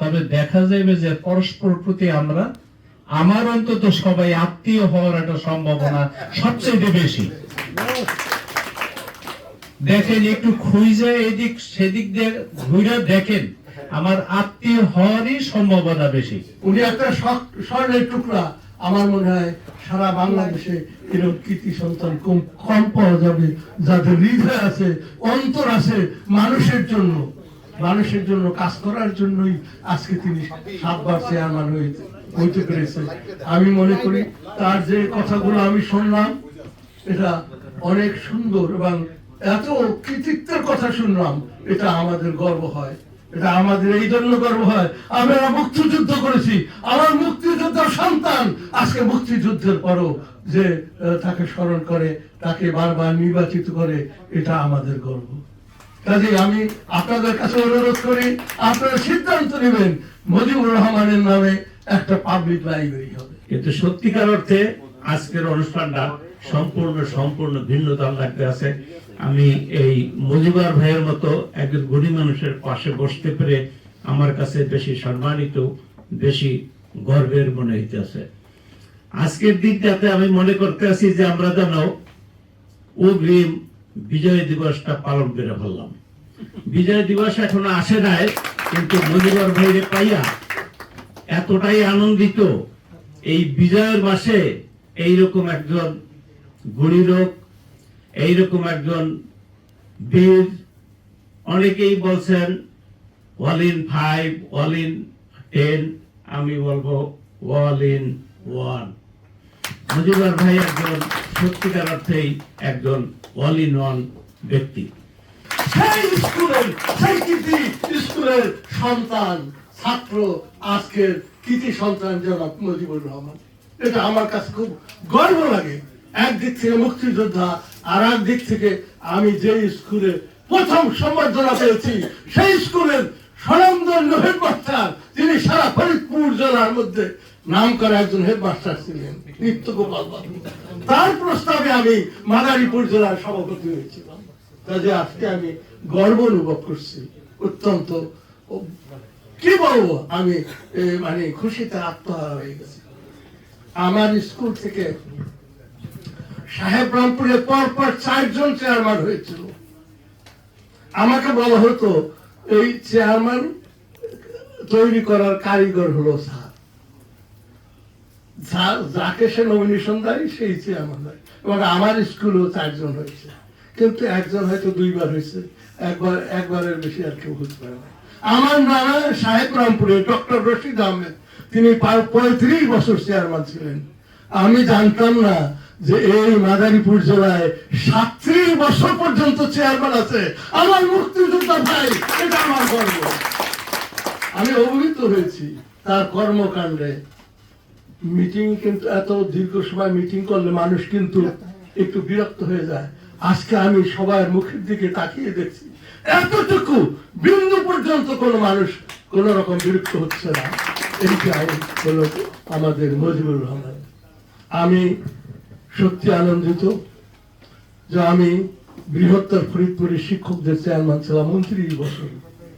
তবে দেখা যাবে যে পরস্পর প্রতি আমরা আমার অন্তত সবাই আত্মীয় হওয়ার একটা সম্ভাবনা সবচেয়ে বেশি। দেখেন একটু খুঁজে এদিক সেদিক দিয়ে ঘুরে দেখেন, আমার আত্মীয় হওয়ারই সম্ভাবনা বেশি। উনি একটা স্বর্ণের টুকরা। আমার মনে হয় সারা বাংলাদেশে এরকম কৃতি সন্তান কম পাওয়া যাবে, যাদের হৃদয় আছে, অন্তর আছে মানুষের জন্য কাজ করার জন্যই আজকে তিনি 7 বার চেয়ারম্যান হইতে পেরেছে। আমি মনে করি তার যে কথাগুলো আমি শুনলাম এটা অনেক সুন্দর এবং এত কৃতিত্বের কথা শুনলাম, এটা আমাদের গর্ব হয়। এটা আমাদের এই জন্য গর্ব হয়, আমরা মুক্তিযুদ্ধ করেছি, আমার মুক্তিযোদ্ধার সন্তান আজকে মুক্তিযুদ্ধের পরও যে তাকে স্মরণ করে, তাকে বারবার নির্বাচিত করে, এটা আমাদের গর্ব। কাজে আমি আপনাদের কাছে অনুরোধ করি, আপনারা সিদ্ধান্ত নেবেন মুজিবুর রহমানের নামে একটা পাবলিক লাইব্রেরি হবে। কিন্তু সত্যিকার অর্থে আজকের অনুষ্ঠানটা সম্পূর্ণ ভিন্নতা লাগতে আছে। আমি এই মুজিবুর ভাইয়ের মতো একজন গরিব মানুষের পাশে বসতে পেরে আমার কাছে বেশি সম্মানিত, বেশি গর্বের মনে হইতেছে। আজকের দিনটাতে আমি মনে করতে আছি যে আমরা যেন অগ্রিম বিজয় দিবসটা পালন করে ফেললাম। বিজয় দিবস এখনো আসে নাই, কিন্তু মুজিবুর ভাইরে পাইয়া এতটাই আনন্দিত, এই বিজয়ের মাসে এইরকম একজন গুণী লোক, এইরকম একজন বীর, অনেকেই বলছেন all in 5, all in 10, আমি বলবো all in 1। মুজিবুর ভাই একজন সত্যিকার অর্থেই একজন all in 1 ব্যক্তি। সেই স্কুলের সন্তান, ছাত্র, আজকের কৃতি সন্তান জনাব মুজিবুর রহমান। এটা আমার কাছে খুব গর্ব লাগে। একদিক থেকে মুক্তিযোদ্ধা, আর একদিক থেকে আমি যে স্কুলে প্রথম সম্বর্ধনা পেয়েছি, সেই স্কুলের স্বনামধন্য হেডমাস্টার, তিনি সারা ফরিদপুর জেলার মধ্যে নাম করা একজন হেডমাস্টার ছিলেন, নিত্যগোপাল বাবু। তার প্রস্তাবে আমি মাদারীপুর জেলার সভাপতি হয়েছিলাম। কাজে আজকে আমি গর্ব অনুভব করছি, অত্যন্ত কি বলবো, আমি মানে খুশিতে আত্মহারা হয়ে গেছি। আমার স্কুল থেকে সাহেবরামপুরে পরপর 4 জন চেয়ারম্যান হয়েছিল। আমাকে বলা হতো এই চেয়ারম্যান তৈরি করার কারিগর হলো স্যার, যাকে সে নমিনেশন দেয় সেই চেয়ারম্যান হয়। এবং আমার স্কুলেও 4 জন হয়েছে, কিন্তু একজন হয়তো 2 বার হয়েছে, একবারের বেশি আর কেউ হতে পারে না। আমার নানা সাহেবরামপুরে ডক্টর রশিদ আহমেদ, তিনি 35 বছর চেয়ারম্যান ছিলেন। আমি জানতাম না যে এই মাদারীপুর জেলায় 37 বছর পর্যন্ত চেয়ারম্যান আছে আমার মুক্তিযোদ্ধা ভাই। এটা আমার গর্ব। আমি অবহিত হয়েছি তার কর্মকাণ্ডে। মিটিং কিন্তু এত দীর্ঘ সময় মিটিং করলে মানুষ কিন্তু একটু বিরক্ত হয়ে যায়। আজকে আমি সবার মুখের দিকে তাকিয়ে দেখছি, এতটুকু বিন্দু পর্যন্ত কোনো মানুষ কোন রকম বিরক্ত হচ্ছে না। এইটাই হলো আমাদের মুজিবুর রহমান। আমি সত্যি আনন্দিত যে আমি বৃহত্তর ফরিদপুরের শিক্ষকদের চেয়ারম্যান ছিলাম 29 বছর।